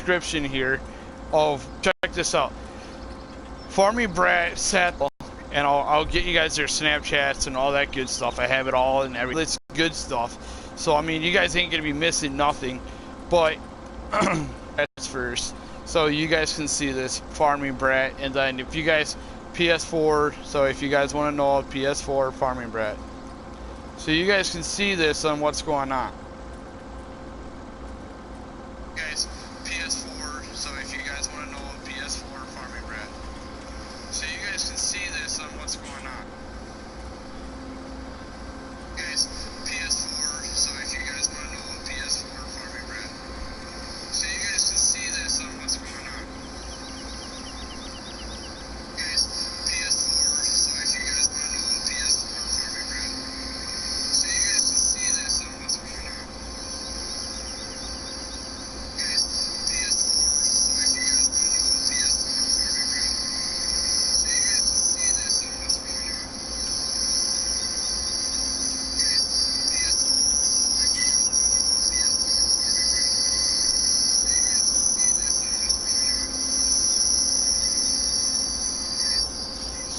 description here of, check this out. Farming Brat sat, and I'll get you guys their Snapchats and all that good stuff. I have it all and everything. It's good stuff. So I mean, you guys ain't gonna be missing nothing. But that's first, so you guys can see this Farming Brat, and then if you guys PS4, so if you guys want to know PS4 Farming Brat, so you guys can see this on what's going on. Guys, PS4, so if you guys want to know PS4 Farming Brat, so you guys can see this on what's going on. Guys, PS4, so if you guys want to know PS4 Farming Brat, so you guys can see this on what's going on. Guys, PS4, so if you guys want to know PS4 Farming Brat, so you guys can see this on what's going on. Guys, PS4, so if you guys want to know PS4 Farming Brat, so you guys can see this on what's going on. Guys, PS4, so if you guys want to know PS4 Farming Brat, so you guys can see this on what's going on.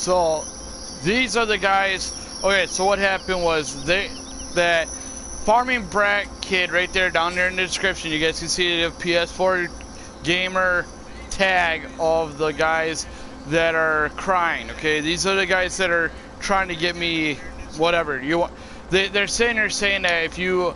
So these are the guys. Okay, so what happened was that Farming Brat kid right there down there in the description, you guys can see the PS4 gamer tag of the guys that are crying. Okay, these are the guys that are trying to get me whatever you want. They're saying that if you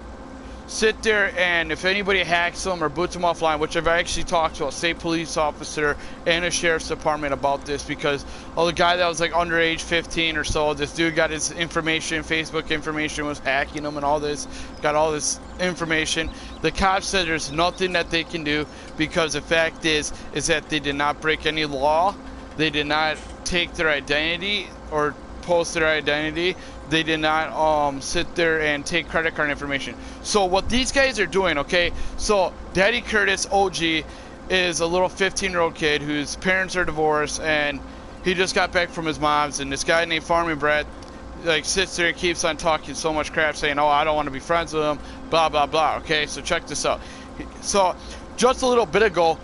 sit there and if anybody hacks them or boots them offline, which I've actually talked to a state police officer and a sheriff's department about this, because the guy that was like underage 15 or so, this dude got his information, Facebook information, was hacking him and all this, got all this information. The cops said there's nothing that they can do because the fact is that they did not break any law. They did not take their identity or post their identity. They did not sit there and take credit card information. So what these guys are doing, okay, so Daddy Curtis OG is a little 15-year-old kid whose parents are divorced, and he just got back from his mom's, and this guy named Farming Brat like sits there and keeps on talking so much crap, saying, oh, I don't want to be friends with him, blah blah blah. Okay, so check this out. So just a little bit ago,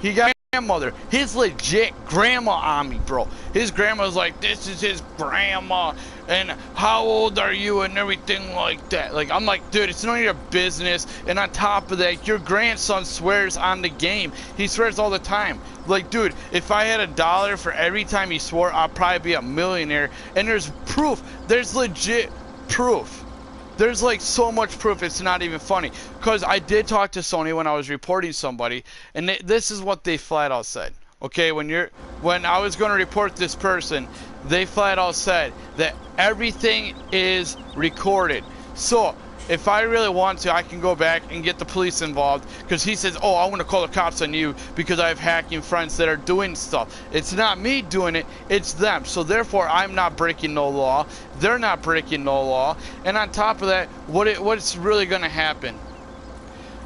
he got grandmother, his legit grandma on me, bro. His grandma's like, this is his grandma, and how old are you, and everything like that. Like, I'm like, dude, it's none of your business. And on top of that, your grandson swears on the game. He swears all the time. Like, dude, if I had $1 for every time he swore, I'd probably be a millionaire. And there's proof. There's legit proof. There's like so much proof, it's not even funny. Because I did talk to Sony when I was reporting somebody, and this is what they flat out said. Okay, when I was going to report this person, they flat out said that everything is recorded. So if I really want to, I can go back and get the police involved, because he says, oh, I want to call the cops on you because I have hacking friends that are doing stuff. It's not me doing it, it's them. So therefore, I'm not breaking no law. They're not breaking no law. And on top of that, what's really going to happen?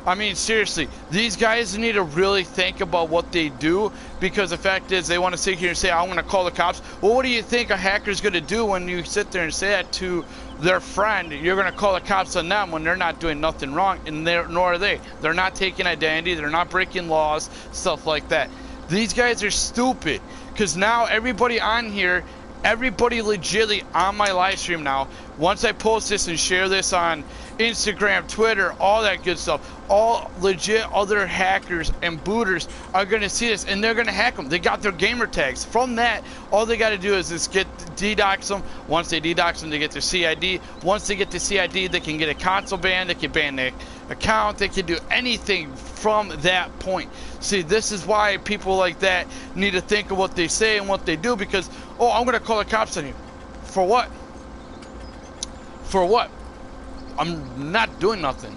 I mean, seriously, these guys need to really think about what they do, because the fact is they want to sit here and say, I'm going to call the cops. Well, what do you think a hacker's going to do when you sit there and say that to their friend? You're going to call the cops on them when they're not doing nothing wrong, and nor are they. They're not taking identity. They're not breaking laws, stuff like that. These guys are stupid, because now everybody on here, everybody legitly on my live stream now, once I post this and share this on Instagram, Twitter, all that good stuff, all legit other hackers and booters are going to see this, and they're going to hack them. They got their gamer tags. From that, all they got to do is just DDoS them. Once they DDoS them, they get their CID. Once they get the CID, they can get a console ban. They can ban their account. They can do anything from that point. See, this is why people like that need to think of what they say and what they do, because, oh, I'm going to call the cops on you. For what? For what? I'm not doing nothing.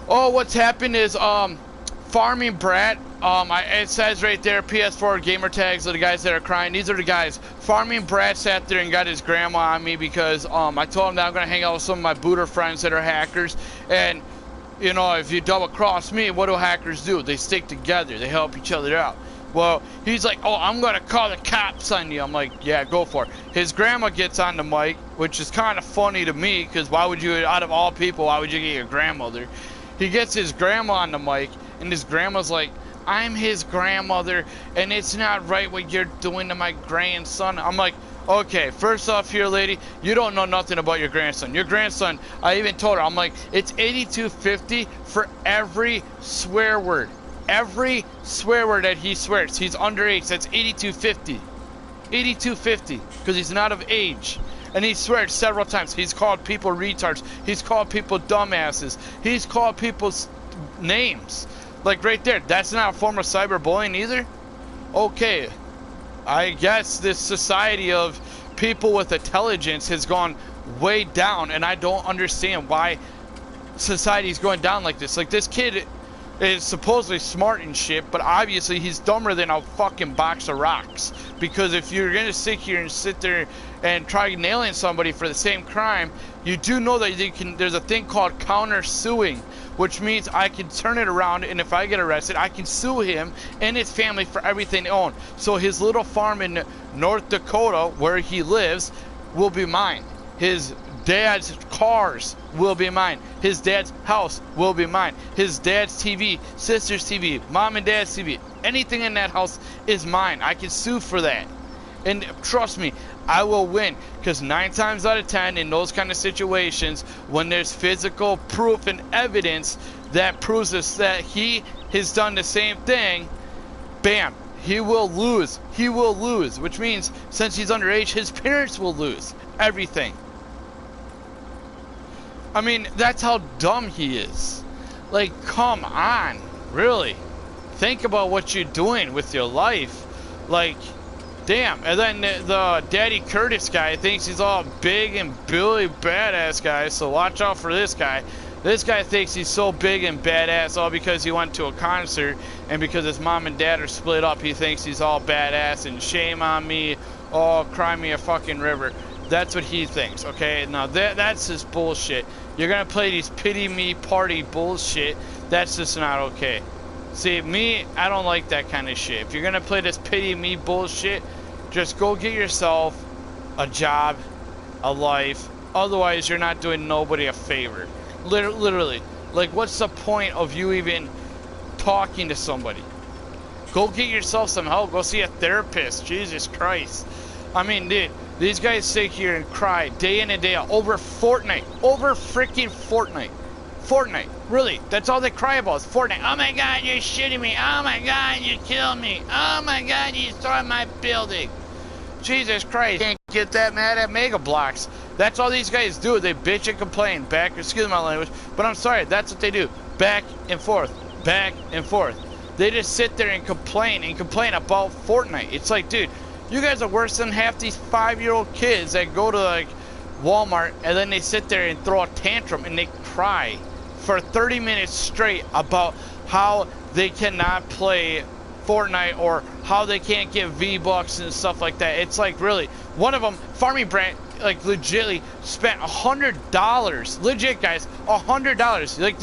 Oh, what's happened is Farming Brat, it says right there, PS4 gamer tags of the guys that are crying. These are the guys. Farming Brat sat there and got his grandma on me because I told him that I'm going to hang out with some of my booter friends that are hackers. And, you know, if you double cross me, what do hackers do? They stick together. They help each other out. Well, he's like, oh, I'm going to call the cops on you. I'm like, yeah, go for it. His grandma gets on the mic, which is kind of funny to me, because why would you, out of all people, why would you get your grandmother? He gets his grandma on the mic, and his grandma's like, I'm his grandmother, and it's not right what you're doing to my grandson. I'm like, okay, first off here, lady, you don't know nothing about your grandson. Your grandson, I even told her, I'm like, it's 8250 for every swear word. Every swear word that he swears. He's underage, that's 8250. 8250, because he's not of age. And he swears several times. He's called people retards. He's called people dumbasses. He's called people's names. Like right there, that's not a form of cyberbullying either? Okay, I guess this society of people with intelligence has gone way down, and I don't understand why society's going down like this. Like, this kid is supposedly smart and shit, but obviously he's dumber than a fucking box of rocks. Because if you're gonna sit here and sit there and try nailing somebody for the same crime, you do know that you can. There's a thing called counter-suing, which means I can turn it around, and if I get arrested, I can sue him and his family for everything they own. So his little farm in North Dakota, where he lives, will be mine. His dad's cars will be mine. His dad's house will be mine. His dad's TV, sister's TV, mom and dad's TV, anything in that house is mine. I can sue for that. And trust me, I will win, because 9 times out of 10 in those kind of situations, when there's physical proof and evidence that proves us that he has done the same thing, bam, he will lose. He will lose, which means since he's underage, his parents will lose everything. I mean, that's how dumb he is. Like, come on, really. Think about what you're doing with your life. Like, damn. And then the Daddy Curtis guy thinks he's all big and Billy badass guy, so watch out for this guy. This guy thinks he's so big and badass all because he went to a concert, and because his mom and dad are split up, he thinks he's all badass and shame on me, oh, cry me a fucking river. That's what he thinks, okay? Now, that's just bullshit. You're gonna play these pity me party bullshit. That's just not okay. See, me, I don't like that kind of shit. If you're gonna play this pity me bullshit, just go get yourself a job, a life. Otherwise, you're not doing nobody a favor. Literally. Like, what's the point of you even talking to somebody? Go get yourself some help. Go see a therapist. Jesus Christ. I mean, dude, these guys sit here and cry day in and day out over Fortnite. Over freaking Fortnite. Fortnite. Really, that's all they cry about is Fortnite. Oh my god, you're shooting me. Oh my god, you killed me. Oh my god, you destroyed my building. Jesus Christ. Can't get that mad at Mega Bloks. That's all these guys do. They bitch and complain. Excuse my language, but I'm sorry, that's what they do. Back and forth. Back and forth. They just sit there and complain about Fortnite. It's like, dude, you guys are worse than half these 5-year-old kids that go to like Walmart and then they sit there and throw a tantrum and they cry for 30 minutes straight about how they cannot play Fortnite or how they can't get V-Bucks and stuff like that. It's like, really, one of them, Farming Brat, like legitly spent $100. Legit, guys, $100. Like,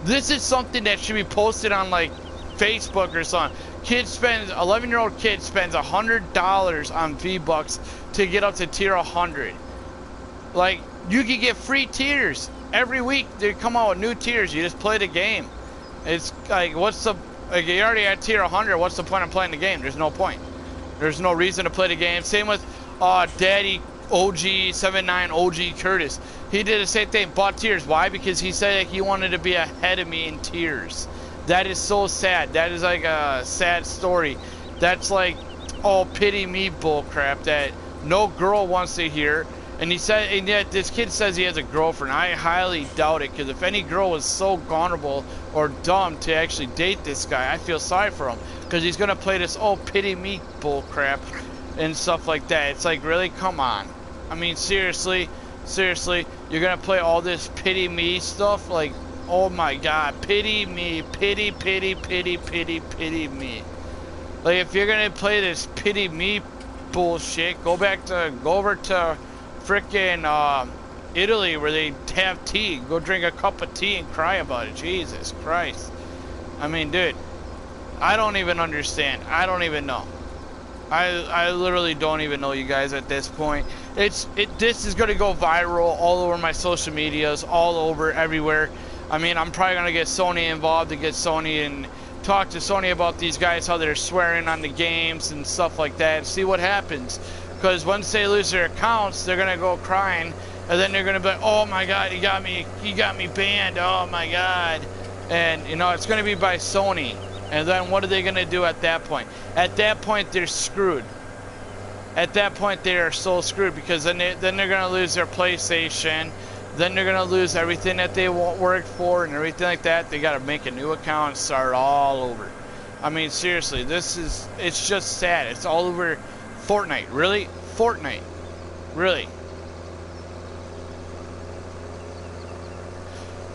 this is something that should be posted on like Facebook or something. 11-year-old kid spends $100 on V-Bucks to get up to tier 100. Like, you can get free tiers every week. They come out with new tiers. You just play the game. It's like, what's the, like, you already at tier 100. What's the point of playing the game? There's no point. There's no reason to play the game. Same with Daddy OG 79 OG Curtis. He did the same thing. Bought tiers. Why? Because he said that he wanted to be ahead of me in tiers. That is so sad. That is like a sad story. That's like, oh, pity me bullcrap that no girl wants to hear. And he said, and yet this kid says he has a girlfriend. I highly doubt it, because if any girl was so vulnerable or dumb to actually date this guy, I feel sorry for him, because he's gonna play this oh pity me bullcrap and stuff like that. It's like, really, come on. I mean, seriously, you're gonna play all this pity me stuff? Like, oh my god, pity me, pity me. Like, if you're gonna play this pity me bullshit, go over to frickin' Italy where they have tea. Go drink a cup of tea and cry about it. Jesus Christ. I mean, dude, I don't even understand. I don't even know. I literally don't even know, you guys, at this point. This is gonna go viral all over my social medias, all over, everywhere. I mean, I'm probably gonna get Sony involved to get Sony and talk to Sony about these guys, how they're swearing on the games and stuff like that, and see what happens. Because once they lose their accounts, they're gonna go crying, and then they're gonna be like, oh my god, he got me banned, oh my god. And you know, it's gonna be by Sony. And then what are they gonna do at that point? At that point, they're screwed. At that point, they are so screwed, because then they're gonna lose their PlayStation. Then they're gonna lose everything that they worked for and everything like that. They gotta make a new account and start all over. I mean, seriously, it's just sad. It's all over Fortnite. Really? Fortnite. Really?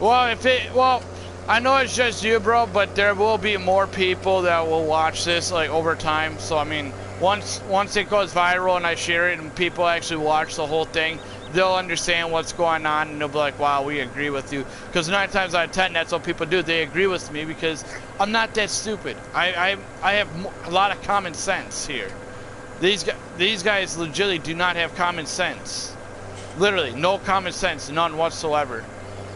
Well, I know it's just you, bro, but there will be more people that will watch this, like, over time. So, I mean, once it goes viral and I share it and people actually watch the whole thing, they'll understand what's going on, and they'll be like, wow, we agree with you. Because 9 times out of 10, that's what people do. They agree with me because I'm not that stupid. I have a lot of common sense here. These guys legitimately do not have common sense. Literally, no common sense, none whatsoever.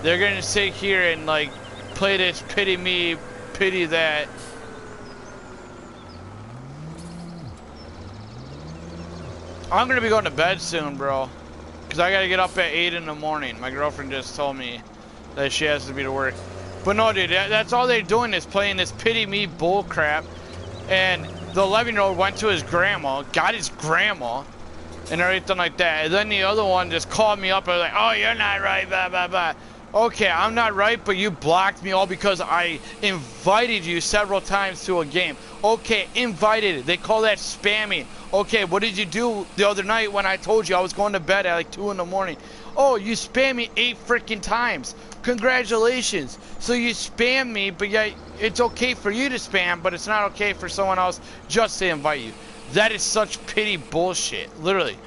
They're going to sit here and, like, play this pity me, pity that. I'm going to be going to bed soon, bro. Because I got to get up at 8 in the morning. My girlfriend just told me that she has to be to work. But no, dude, that's all they're doing is playing this pity me bull crap. And the 11-year-old went to his grandma, got his grandma, and everything like that. And then the other one just called me up and was like, oh, you're not right, blah, blah, blah. Okay, I'm not right, but you blocked me all because I invited you several times to a game. Okay, invited. They call that spamming. Okay, what did you do the other night when I told you I was going to bed at like 2 in the morning? Oh, you spammed me 8 freaking times. Congratulations. So you spam me, but yet it's okay for you to spam, but it's not okay for someone else just to invite you. That is such pity bullshit. Literally.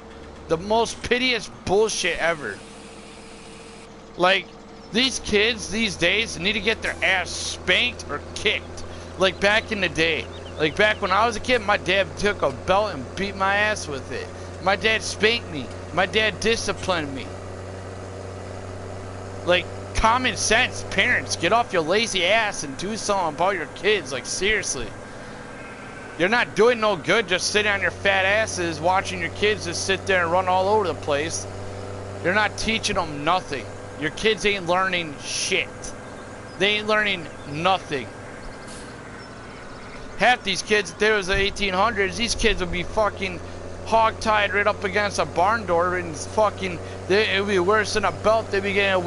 The most piteous bullshit ever. Like, these kids these days need to get their ass spanked or kicked. Like back in the day. Like back when I was a kid, my dad took a belt and beat my ass with it. My dad spanked me. My dad disciplined me. Like, common sense, parents, get off your lazy ass and do something about your kids. Like, seriously. You're not doing no good just sitting on your fat asses watching your kids just sit there and run all over the place. You're not teaching them nothing. Your kids ain't learning shit. They ain't learning nothing. Half these kids, if there was the 1800s, these kids would be fucking hog-tied right up against a barn door and fucking, it would be worse than a belt. They'd be getting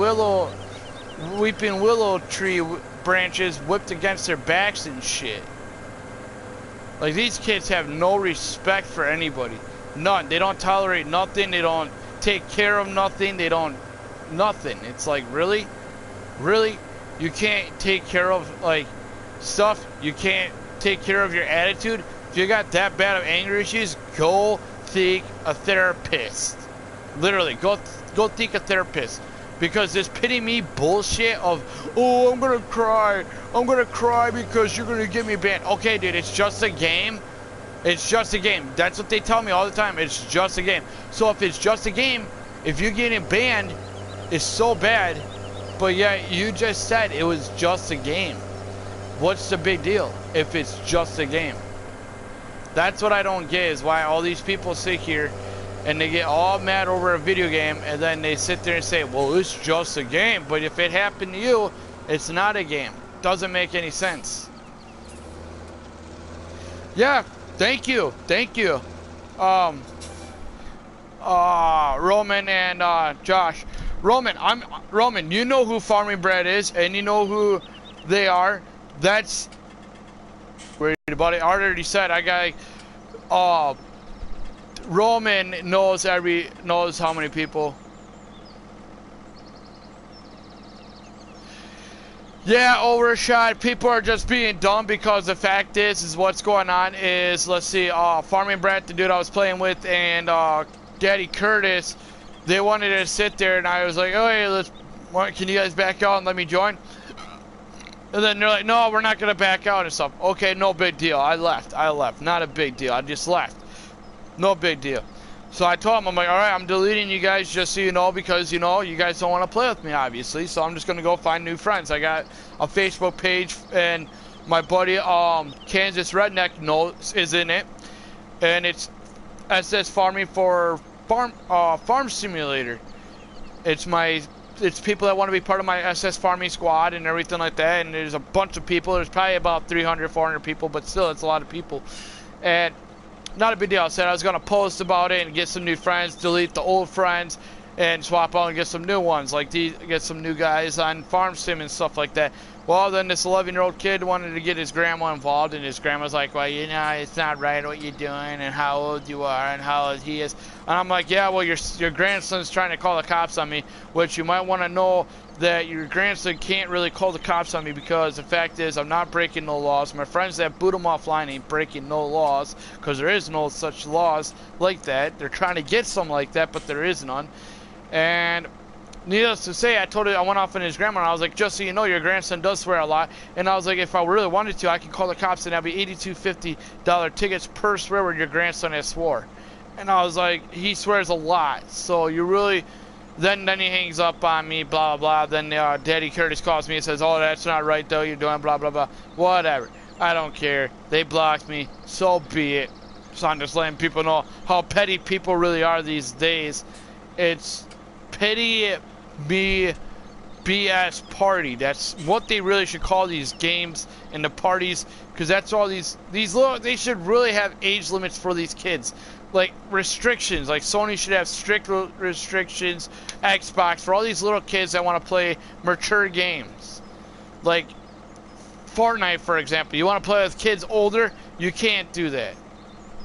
weeping willow tree branches whipped against their backs and shit. Like, these kids have no respect for anybody. None. They don't tolerate nothing. They don't take care of nothing. They don't, nothing. It's like, really? Really? You can't take care of, like, stuff? You can't take care of your attitude? If you got that bad of anger issues, go seek a therapist. Literally, go seek a therapist. Because this pity me bullshit of, oh, I'm gonna cry because you're gonna get me banned. Okay, dude, it's just a game. It's just a game. That's what they tell me all the time. It's just a game. So if it's just a game, if you're getting banned, it's so bad. But yeah, you just said it was just a game. What's the big deal if it's just a game? That's what I don't get, is why all these people sit here and they get all mad over a video game, and then they sit there and say, well, it's just a game. But if it happened to you, it's not a game. Doesn't make any sense. Yeah, thank you. Thank you. Roman and Josh. Roman, you know who Farming Bread is, and you know who they are. That's worried about it. I already said I got Roman knows how many people. Yeah, overshot. People are just being dumb because the fact is what's going on is, let's see, Farming Bread, the dude I was playing with, and Daddy Curtis, they wanted to sit there, and I was like, oh, hey, can you guys back out and let me join? And then they're like, no, we're not going to back out and stuff. Okay, no big deal. I left. Not a big deal. I just left. No big deal. So I told him, I'm like, all right, I'm deleting you guys just so you know, because, you know, you guys don't want to play with me, obviously. So I'm just going to go find new friends. I got a Facebook page, and my buddy, Kansas Redneck is in it. And it says farming for farm simulator. It's people that want to be part of my SS farming squad and everything like that. And there's a bunch of people. There's probably about 300, 400 people, but still, it's a lot of people. And not a big deal. I said I was going to post about it and get some new friends, delete the old friends, and swap out and get some new ones. Like get some new guys on Farm Sim and stuff like that. Well, then this 11-year-old kid wanted to get his grandma involved, and his grandma's like, well, you know, it's not right what you're doing and how old you are and how old he is. And I'm like, yeah, well, your grandson's trying to call the cops on me, which you might want to know that your grandson can't really call the cops on me, because the fact is I'm not breaking no laws. My friends that boot them offline ain't breaking no laws, because there is no such laws like that. They're trying to get some like that, but there is none. And needless to say, I went off on his grandma, and I was like, just so you know, your grandson does swear a lot. And I was like, if I really wanted to, I could call the cops, and that'd be $82.50 tickets per swear word your grandson has swore. And I was like, he swears a lot, so you really... Then he hangs up on me, blah, blah, blah. Then Daddy Curtis calls me and says, oh, that's not right, though. You're doing blah, blah, blah. Whatever. I don't care. They blocked me. So be it. So I'm just letting people know how petty people really are these days. It's petty me BS party. That's what they really should call these games and the parties, because that's all these little... They should really have age limits for these kids. Like restrictions, like Sony should have strict restrictions, Xbox, for all these little kids that want to play mature games. Like Fortnite, for example. You want to play with kids older, you can't do that.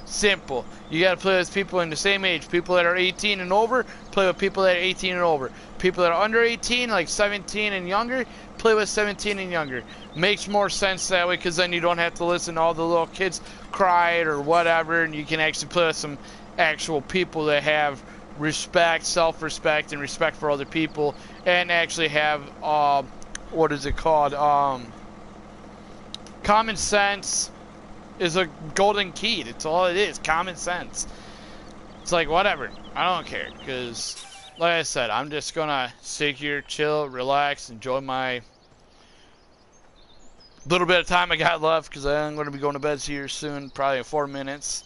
Simple. You got to play with people in the same age. People that are 18 and over, play with people that are 18 and over. People that are under 18, like 17 and younger, play with 17 and younger. Makes more sense that way, because then you don't have to listen to all the little kids cry or whatever, and you can actually play with some actual people that have respect, self-respect, and respect for other people, and actually have, what is it called? Common sense is a golden key. That's all it is. Common sense. It's like, whatever. I don't care, because, like I said, I'm just gonna sit here, chill, relax, enjoy my little bit of time I got left, because I'm going to be going to bed here soon, probably in 4 minutes.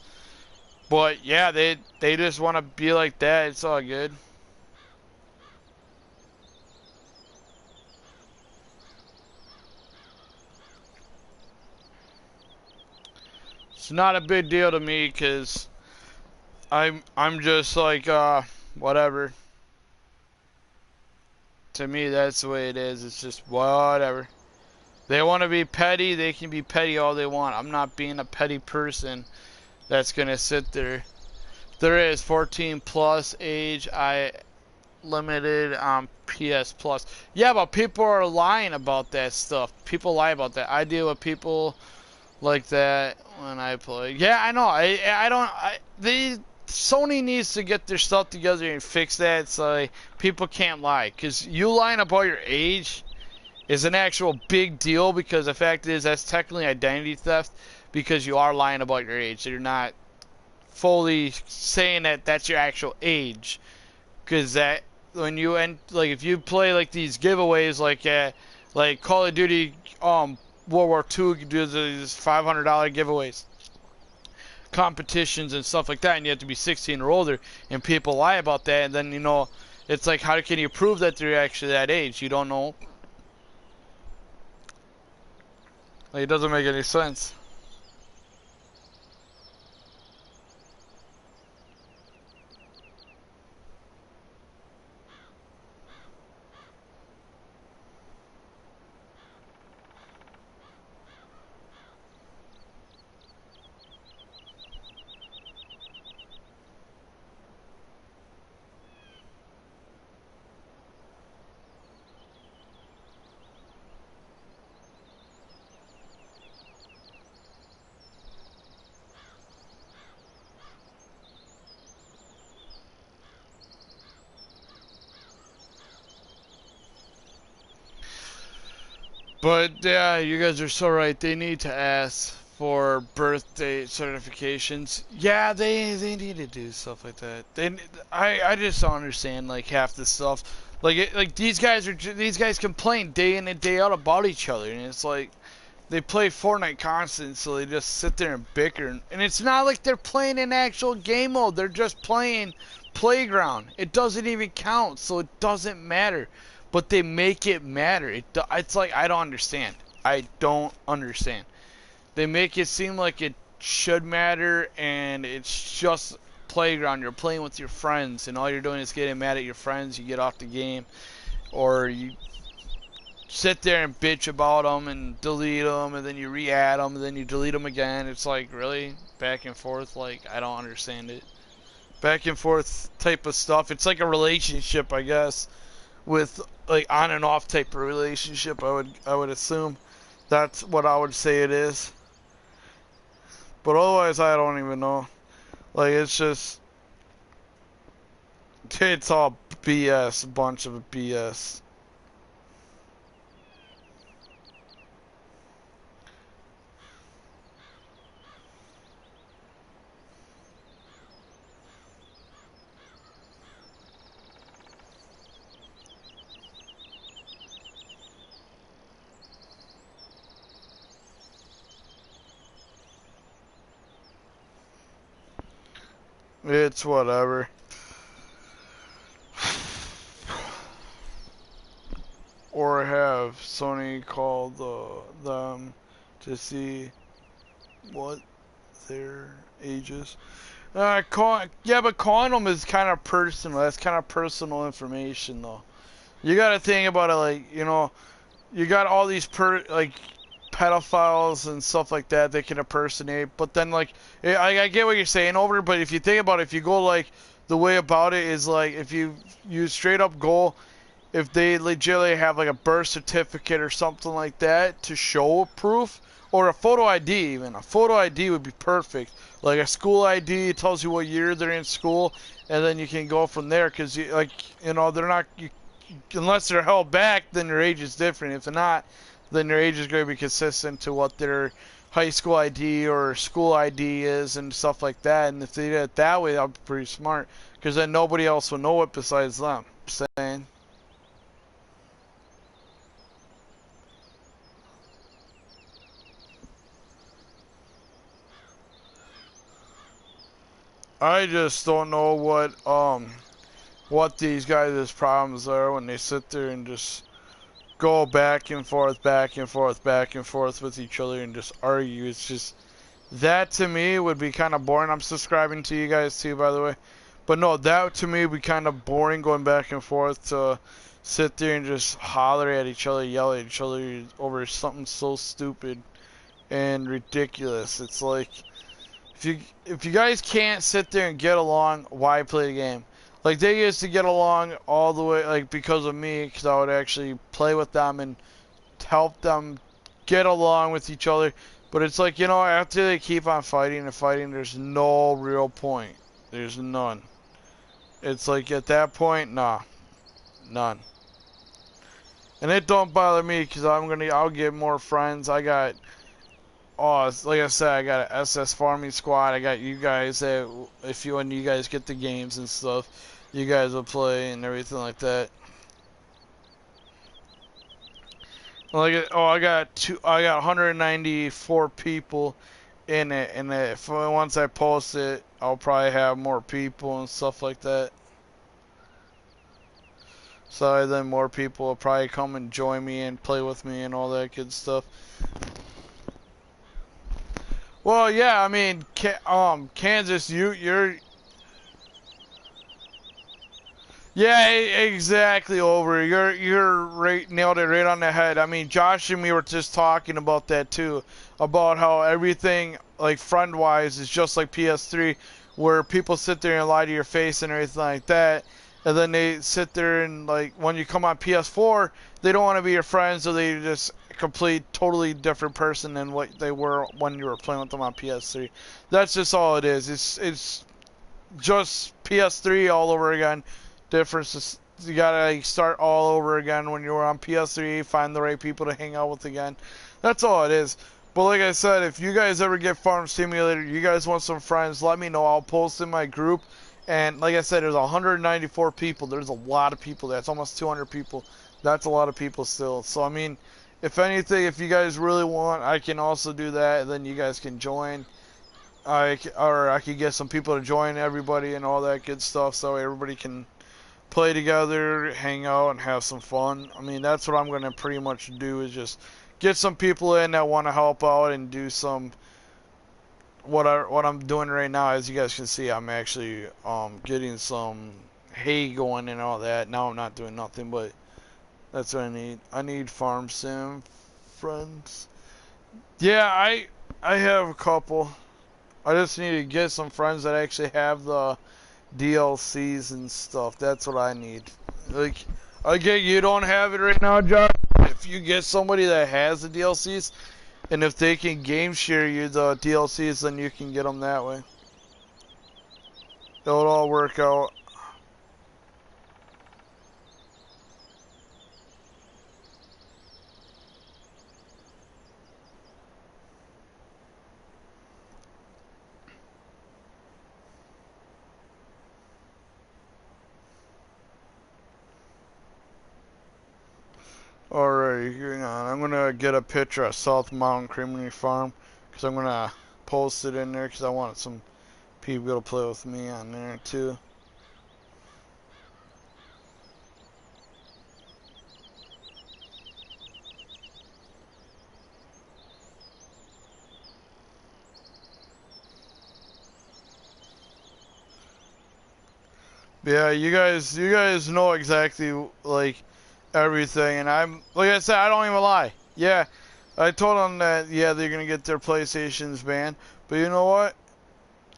But yeah, they just want to be like that. It's all good. It's not a big deal to me, because I'm just like whatever. To me, that's the way it is. It's just whatever. They want to be petty, they can be petty all they want. I'm not being a petty person that's going to sit there. There is 14 plus age limited on PS Plus. Yeah, but people are lying about that stuff. People lie about that. I deal with people like that when I play. Yeah, I know. Sony needs to get their stuff together and fix that, so people can't lie. Because you lying about your age is an actual big deal, because the fact is that's technically identity theft, because you are lying about your age. So you're not fully saying that that's your actual age, because that when you like if you play like these giveaways like Call of Duty World War II do these $500 giveaways, competitions and stuff like that, and you have to be 16 or older, and people lie about that, and then, you know, it's like, how can you prove that they're actually that age? You don't know. Like, it doesn't make any sense. But yeah, you guys are so right. They need to ask for birthday certifications. Yeah, they need to do stuff like that. I just don't understand like half the stuff. Like these guys complain day in and day out about each other, and it's like they play Fortnite constant, so they just sit there and bicker. And it's not like they're playing an actual game mode. They're just playing Playground. It doesn't even count, so it doesn't matter. But they make it matter. It's like I don't understand. I don't understand. They make it seem like it should matter, and it's just Playground. You're playing with your friends, and all you're doing is getting mad at your friends. You get off the game, or you sit there and bitch about them and delete them, and then you re-add them, and then you delete them again. It's like, really? Back and forth? Like, I don't understand it. Back and forth type of stuff. It's like a relationship, I guess, with like on and off type of relationship. I would assume that's what I would say it is. But otherwise, I don't even know. Like, it's just, it's all BS, a bunch of BS. It's whatever. Or have Sony call them to see what their age is. Yeah, but calling them is kind of personal. That's kind of personal information, though. You gotta think about it, like, you know, you got all these like pedophiles and stuff like that they can impersonate, but then like I get what you're saying over, but if you think about it, if you go like the way about it is like if you straight up go, if they legitimately have like a birth certificate or something like that to show proof, or a photo ID even. A photo ID would be perfect. Like a school ID tells you what year they're in school, and then you can go from there, because you, like, you know, they're not, unless they're held back, then their age is different. If they're not, then their age is going to be consistent to what their high school ID or school ID is and stuff like that. And if they did it that way, that would be pretty smart, because then nobody else will know it besides them. Saying. I just don't know what these guys' problems are when they sit there and just go back and forth, back and forth, back and forth with each other and just argue. It's just, that to me would be kind of boring. I'm subscribing to you guys too, by the way. But no, that to me would be kind of boring, going back and forth to sit there and just holler at each other, yell at each other over something so stupid and ridiculous. It's like, if you guys can't sit there and get along, why play the game? Like, they used to get along all the way, like, because of me, because I would actually play with them and help them get along with each other. But it's like, you know, after they keep on fighting and fighting, there's no real point. There's none. It's like, at that point, nah. None. And it don't bother me, because I'll get more friends. I got, oh, like I said, I got an SS farming squad. I got you guys that, if you and you guys get the games and stuff, you guys will play and everything like that. Like, oh, I got 194 people in it, and if once I post it, I'll probably have more people and stuff like that. So then more people will probably come and join me and play with me and all that good stuff. Well, yeah, I mean, Kansas, you're. Yeah, exactly. Over. You're right, nailed it right on the head. I mean, Josh and me were just talking about that too, about how everything, like friend-wise, is just like PS3, where people sit there and lie to your face and everything like that, and then they sit there and, like, when you come on PS4, they don't want to be your friends, so they just complete totally different person than what they were when you were playing with them on PS3. That's just all it is. It's just PS3 all over again. Difference is you gotta, like, start all over again when you were on PS3. Find the right people to hang out with again. That's all it is. But like I said, if you guys ever get Farm Simulator, you guys want some friends, let me know. I'll post in my group. And like I said, there's 194 people. There's a lot of people. That's almost 200 people. That's a lot of people still. So I mean, if anything, if you guys really want, I can also do that. And then you guys can join. Or I could get some people to join everybody and all that good stuff, so everybody can play together, hang out, and have some fun. I mean, that's what I'm gonna pretty much do, is just get some people in that want to help out and do some what I'm doing right now. As you guys can see, I'm actually getting some hay going and all that. Now I'm not doing nothing, but that's what I need. I need farm sim friends. Yeah, I have a couple. I just need to get some friends that actually have the DLCs and stuff. That's what I need. Like, I get you don't have it right now, John. If you get somebody that has the DLCs, and if they can game share you the DLCs, then you can get them that way. It'll all work out. Alright, hang on. I'm gonna get a picture of South Mountain Creamery Farm, because I'm gonna post it in there, because I want some people to play with me on there too. Yeah, you guys know exactly like everything, and I'm like I said, I don't even lie. Yeah, I told them that yeah they're gonna get their PlayStations banned, but you know what?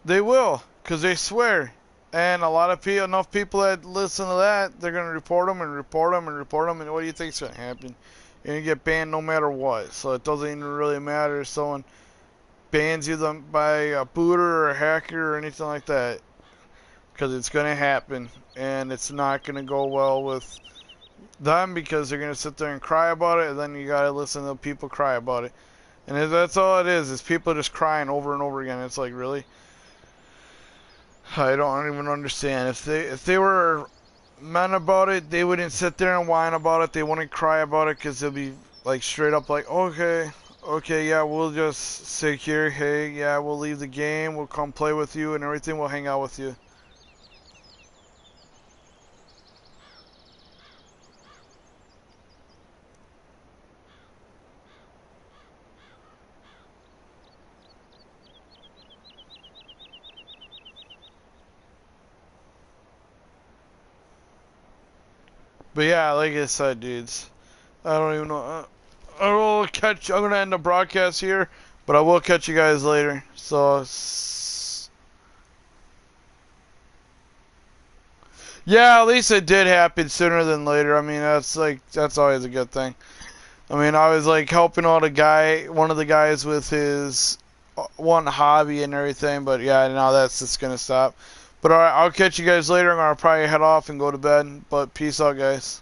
They will, cause they swear, and a lot of people, enough people that listen to that, they're gonna report them and report them and report them, and what do you think's gonna happen? You're gonna get banned no matter what, so it doesn't even really matter if someone bans you by a booter or a hacker or anything like that. Because it's going to happen, and it's not going to go well with them, because they're going to sit there and cry about it, and then you got to listen to people cry about it. And that's all it is people just crying over and over again. It's like, really? I don't even understand. If they were men about it, they wouldn't sit there and whine about it. They wouldn't cry about it, because they'll be like straight up like, okay, yeah, we'll just sit here. Hey, yeah, we'll leave the game. We'll come play with you and everything. We'll hang out with you. But yeah, like I said, dudes, I don't even know. I will catch. I'm gonna end the broadcast here, but I will catch you guys later. So, yeah, at least it did happen sooner than later. I mean, that's always a good thing. I mean, I was like helping out one of the guys with his one hobby and everything. But yeah, now that's just gonna stop. But alright, I'll catch you guys later. I'm gonna probably head off and go to bed. But peace out, guys.